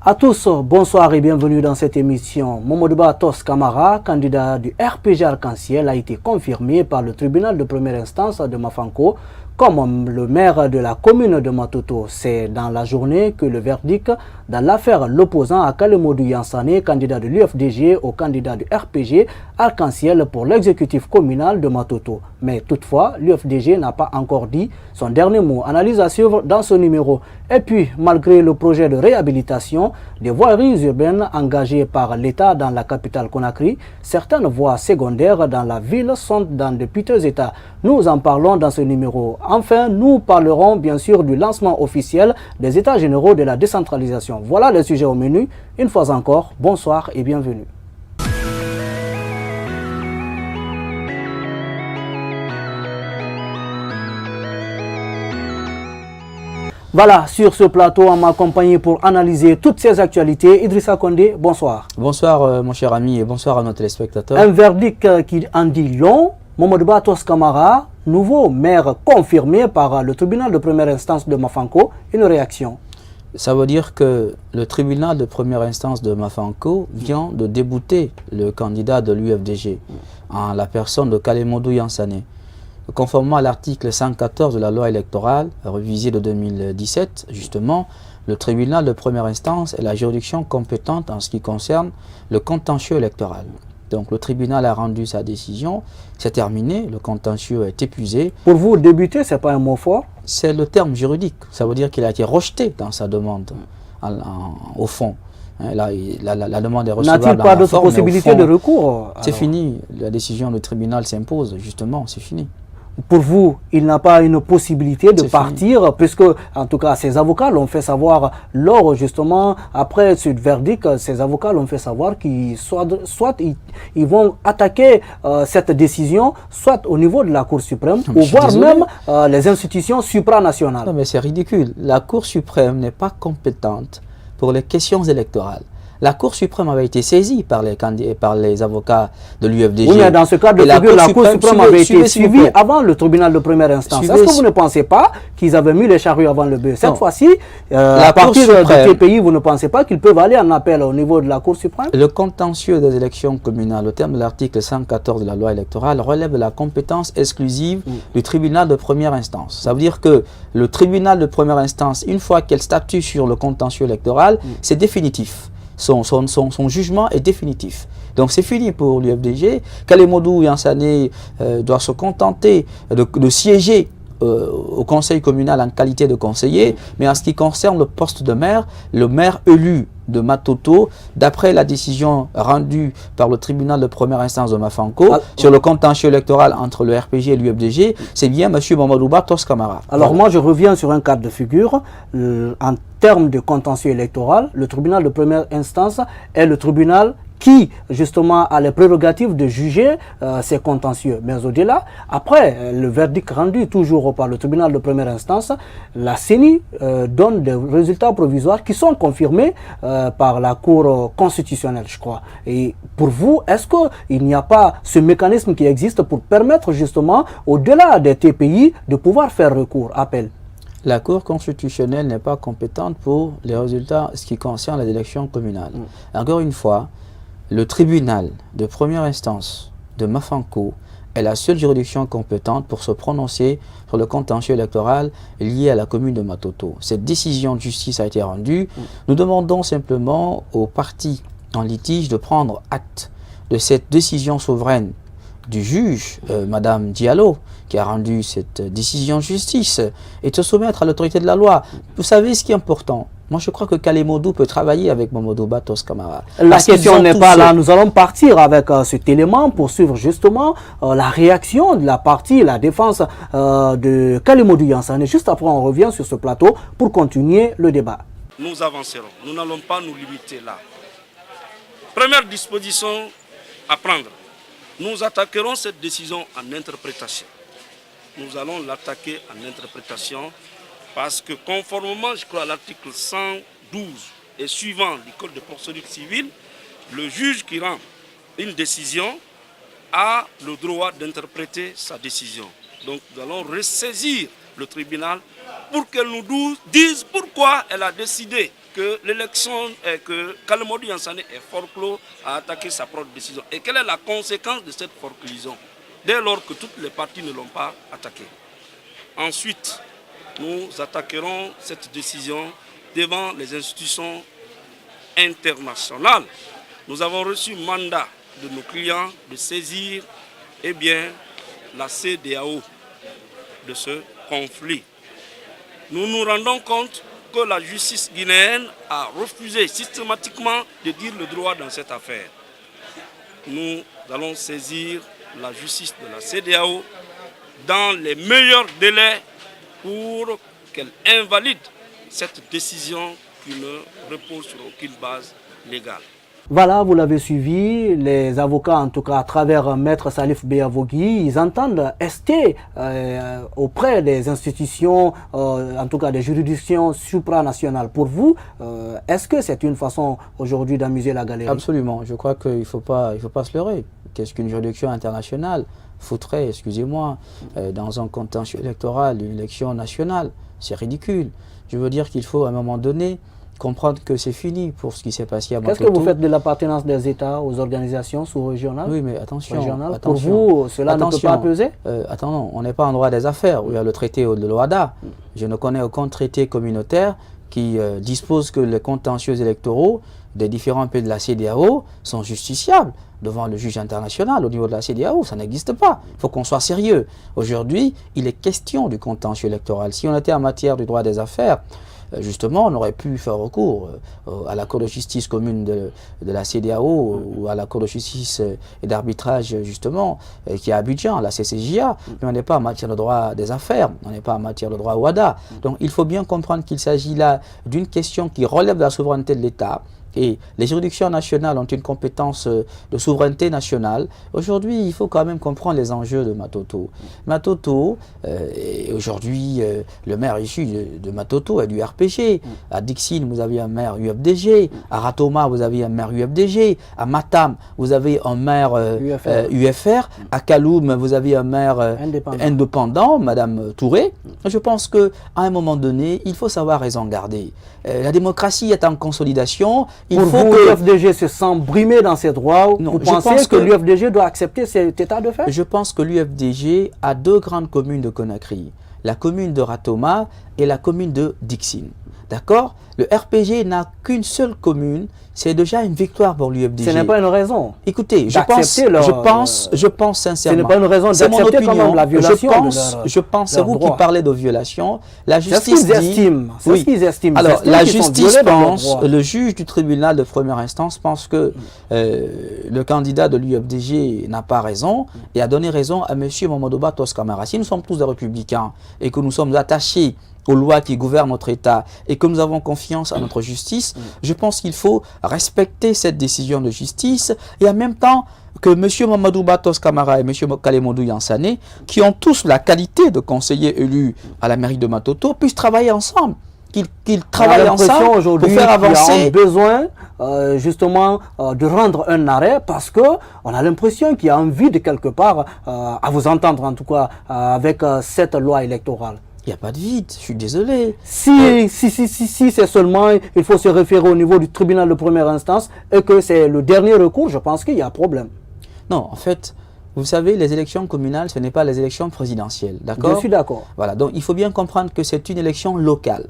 À tous, bonsoir et bienvenue dans cette émission. Momodouba Tos Kamara, candidat du RPG Arc-en-Ciel, a été confirmé par le tribunal de première instance de Mafanko comme le maire de la commune de Matoto. C'est dans la journée que le verdict dans l'affaire l'opposant à Kalemodou Yansane, candidat de l'UFDG, au candidat du RPG Arc-en-Ciel pour l'exécutif communal de Matoto. Mais toutefois, l'UFDG n'a pas encore dit son dernier mot. Analyse à suivre dans ce numéro. Et puis, malgré le projet de réhabilitation des voiries urbaines engagées par l'État dans la capitale Conakry, certaines voies secondaires dans la ville sont dans de piteux états. Nous en parlons dans ce numéro. Enfin, nous parlerons bien sûr du lancement officiel des États généraux de la décentralisation. Voilà les sujets au menu. Une fois encore, bonsoir et bienvenue. Voilà, sur ce plateau, on m'a accompagné pour analyser toutes ces actualités. Idrissa Condé, bonsoir. Bonsoir mon cher ami et bonsoir à nos téléspectateurs. Un verdict qui en dit long. Momodouba Tos Kamara, nouveau maire confirmé par le tribunal de première instance de Mafanko. Une réaction? Ça veut dire que le tribunal de première instance de Mafanko vient de débouter le candidat de l'UFDG en la personne de Kalemodou Yansane. Conformément à l'article 114 de la loi électorale révisée de 2017, justement, le tribunal de première instance est la juridiction compétente en ce qui concerne le contentieux électoral. Donc le tribunal a rendu sa décision, c'est terminé, le contentieux est épuisé. Pour vous, débuter, ce n'est pas un mot fort? C'est le terme juridique, ça veut dire qu'il a été rejeté dans sa demande, au fond. La demande est recevable. N'a-t-il pas d'autre possibilité de recours? C'est fini, la décision du tribunal s'impose, justement, c'est fini. Pour vous, il n'a pas une possibilité de partir, puisque, en tout cas, ses avocats l'ont fait savoir lors, justement, après ce verdict, ses avocats l'ont fait savoir qu'ils soit ils vont attaquer cette décision, soit au niveau de la Cour suprême, ou voire même les institutions supranationales. Non, mais c'est ridicule. La Cour suprême n'est pas compétente pour les questions électorales. La Cour suprême avait été saisie par les avocats de l'UFDG. Oui, mais dans ce cas de figure, la Cour suprême avait été suivie avant le tribunal de première instance. Est-ce que vous ne pensez pas qu'ils avaient mis les charrues avant le bœuf? Cette fois-ci, à partir de quel pays, vous ne pensez pas qu'ils peuvent aller en appel au niveau de la Cour suprême? Le contentieux des élections communales, au terme de l'article 114 de la loi électorale, relève de la compétence exclusive du tribunal de première instance. Ça veut dire que le tribunal de première instance, une fois qu'elle statue sur le contentieux électoral, c'est définitif. Son jugement est définitif. Donc c'est fini pour l'UFDG. Kalemodou Yansane doit se contenter de siéger au conseil communal en qualité de conseiller, mais en ce qui concerne le poste de maire, le maire élu de Matoto, d'après la décision rendue par le tribunal de première instance de Mafanko sur le contentieux électoral entre le RPG et l'UFDG, c'est bien M. Momodouba Tos Kamara. Alors moi je reviens sur un cadre de figure. En termes de contentieux électoral, le tribunal de première instance est le tribunal qui, justement, a les prérogatives de juger ces contentieux. Mais au-delà, après le verdict rendu toujours par le tribunal de première instance, la CENI donne des résultats provisoires qui sont confirmés par la Cour constitutionnelle, je crois. Et pour vous, est-ce qu'il n'y a pas ce mécanisme qui existe pour permettre, justement, au-delà des TPI, de pouvoir faire recours, appel? La Cour constitutionnelle n'est pas compétente pour les résultats ce qui concerne les élections communales. Encore une fois, le tribunal de première instance de Mafanko est la seule juridiction compétente pour se prononcer sur le contentieux électoral lié à la commune de Matoto. Cette décision de justice a été rendue. Nous demandons simplement aux parties en litige de prendre acte de cette décision souveraine du juge, Madame Diallo, qui a rendu cette décision de justice, et de se soumettre à l'autorité de la loi. Vous savez ce qui est important? Moi, je crois que Kalemodou peut travailler avec Momodouba Tos Kamara. La question n'est pas là. Nous allons partir avec cet élément pour suivre justement la réaction de la partie, la défense de Kalemodou Yansane. Juste après, on revient sur ce plateau pour continuer le débat. Nous avancerons. Nous n'allons pas nous limiter là. Première disposition à prendre. Nous attaquerons cette décision en interprétation. Nous allons l'attaquer en interprétation. Parce que conformément, je crois, à l'article 112 et suivant du Code de procédure civile, le juge qui rend une décision a le droit d'interpréter sa décision. Donc nous allons ressaisir le tribunal pour qu'elle nous dise pourquoi elle a décidé que l'élection, que Kalemodu Yansane est forclos à attaquer sa propre décision. Et quelle est la conséquence de cette forclusion dès lors que toutes les parties ne l'ont pas attaqué. Ensuite, nous attaquerons cette décision devant les institutions internationales. Nous avons reçu mandat de nos clients de saisir la CEDEAO de ce conflit. Nous nous rendons compte que la justice guinéenne a refusé systématiquement de dire le droit dans cette affaire. Nous allons saisir la justice de la CEDEAO dans les meilleurs délais pour qu'elle invalide cette décision qui ne repose sur aucune base légale. Voilà, vous l'avez suivi, les avocats, en tout cas à travers Maître Salif Beyavogui, ils entendent ester auprès des institutions, en tout cas des juridictions supranationales. Pour vous, est-ce que c'est une façon aujourd'hui d'amuser la galerie? Absolument, je crois qu'il ne faut pas se leurrer. Qu'est-ce qu'une juridiction internationale foutrait, excusez-moi, dans un contentieux électoral, une élection nationale? C'est ridicule. Je veux dire qu'il faut à un moment donné comprendre que c'est fini pour ce qui s'est passé à Matoto. Qu'est-ce que vous faites de l'appartenance des États aux organisations sous-régionales? Oui, mais attention. Pour vous, cela ne peut pas peser? Attends, on n'est pas en droit des affaires, où il y a le traité de l'OADA. Je ne connais aucun traité communautaire qui dispose que les contentieux électoraux des différents pays de la CEDEAO sont justiciables devant le juge international au niveau de la CEDEAO. Ça n'existe pas. Il faut qu'on soit sérieux. Aujourd'hui, il est question du contentieux électoral. Si on était en matière du droit des affaires, justement, on aurait pu faire recours à la Cour de justice commune de la CEDEAO ou à la Cour de justice et d'arbitrage, justement, qui est à Abidjan, la CCJA. Mais on n'est pas en matière de droit des affaires, on n'est pas en matière de droit OADA. Donc il faut bien comprendre qu'il s'agit là d'une question qui relève de la souveraineté de l'État. Et les juridictions nationales ont une compétence de souveraineté nationale. Aujourd'hui, il faut quand même comprendre les enjeux de Matoto. Matoto, aujourd'hui, le maire issu de Matoto est du RPG. À Dixine, vous avez un maire UFDG. À Ratoma, vous avez un maire UFDG. À Matam, vous avez un maire UFR. À Kaloum, vous avez un maire indépendant, Madame Touré. Je pense qu'à un moment donné, il faut savoir raison garder. La démocratie est en consolidation. Pour vous, l'UFDG se sent brimé dans ses droits. Vous pensez que l'UFDG doit accepter cet état de fait? Je pense que l'UFDG a deux grandes communes de Conakry. La commune de Ratoma et la commune de Dixine. D'accord? Le RPG n'a qu'une seule commune. C'est déjà une victoire pour l'UFDG. Ce n'est pas une raison. Écoutez, je pense sincèrement. Ce n'est pas une raison d'accepter quand même la violation. Je pense, c'est vous qui parlez de violation. La justice dit... C'est ce qu'ils estiment. Alors, la justice pense, le juge du tribunal de première instance pense que le candidat de l'UFDG n'a pas raison et a donné raison à M. Mamadou Batos Camara. Si nous sommes tous des républicains et que nous sommes attachés aux lois qui gouvernent notre État et que nous avons confiance en notre justice, je pense qu'il faut respecter cette décision de justice et en même temps que M. Mamadou Batos Camara et M. Kalemodu Yansane, qui ont tous la qualité de conseillers élus à la mairie de Matoto, puissent travailler ensemble. Qu'ils travaillent ensemble pour faire avancer. On a besoin justement de rendre un arrêt parce qu'on a l'impression qu'il y a un vide quelque part, à vous entendre en tout cas, avec cette loi électorale. Il n'y a pas de vide, je suis désolé. Si c'est seulement, il faut se référer au niveau du tribunal de première instance et que c'est le dernier recours, je pense qu'il y a un problème. Non, en fait, vous savez, les élections communales, ce n'est pas les élections présidentielles, d'accord? Je suis d'accord. Voilà, donc il faut bien comprendre que c'est une élection locale.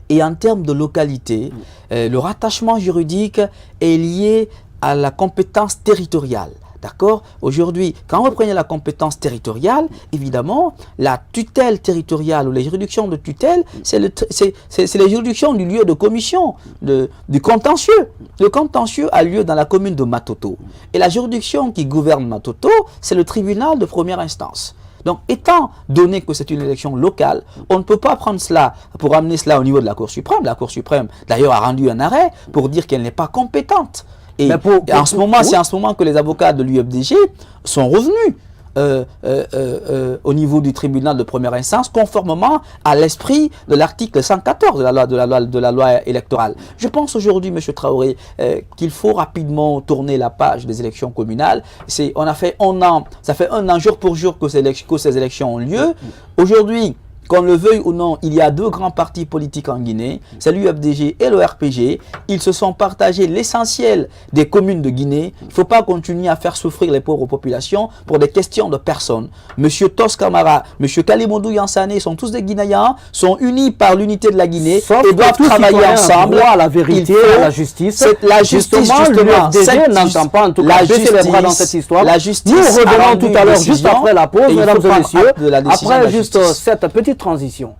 Et en termes de localité, le rattachement juridique est lié à la compétence territoriale. D'accord? Aujourd'hui, quand vous prenez la compétence territoriale, évidemment, la tutelle territoriale ou les juridictions de tutelle, c'est les juridictions du lieu de commission, du contentieux. Le contentieux a lieu dans la commune de Matoto. Et la juridiction qui gouverne Matoto, c'est le tribunal de première instance. Donc, étant donné que c'est une élection locale, on ne peut pas prendre cela pour amener cela au niveau de la Cour suprême. La Cour suprême, d'ailleurs, a rendu un arrêt pour dire qu'elle n'est pas compétente. Et en ce moment, c'est en ce moment que les avocats de l'UFDG sont revenus au niveau du tribunal de première instance, conformément à l'esprit de l'article 114 de la loi électorale. Je pense aujourd'hui, M. Traoré, qu'il faut rapidement tourner la page des élections communales. On a fait un an, ça fait un an jour pour jour que ces élections ont lieu. Aujourd'hui, qu'on le veuille ou non, il y a deux grands partis politiques en Guinée, c'est l'UFDG et le RPG. Ils se sont partagés l'essentiel des communes de Guinée. Il ne faut pas continuer à faire souffrir les pauvres populations pour des questions de personnes. Monsieur Tos Camara, Monsieur Kalimondou Yansane sont tous des Guinéens, sont unis par l'unité de la Guinée et doivent travailler ensemble. À la vérité, à la justice. La justice, justement, l'UFDG n'entend pas en tout cas baisser les bras dans cette histoire. La justice. Nous revenons tout à l'heure, juste après la pause, mesdames et messieurs, après juste cette petite transition.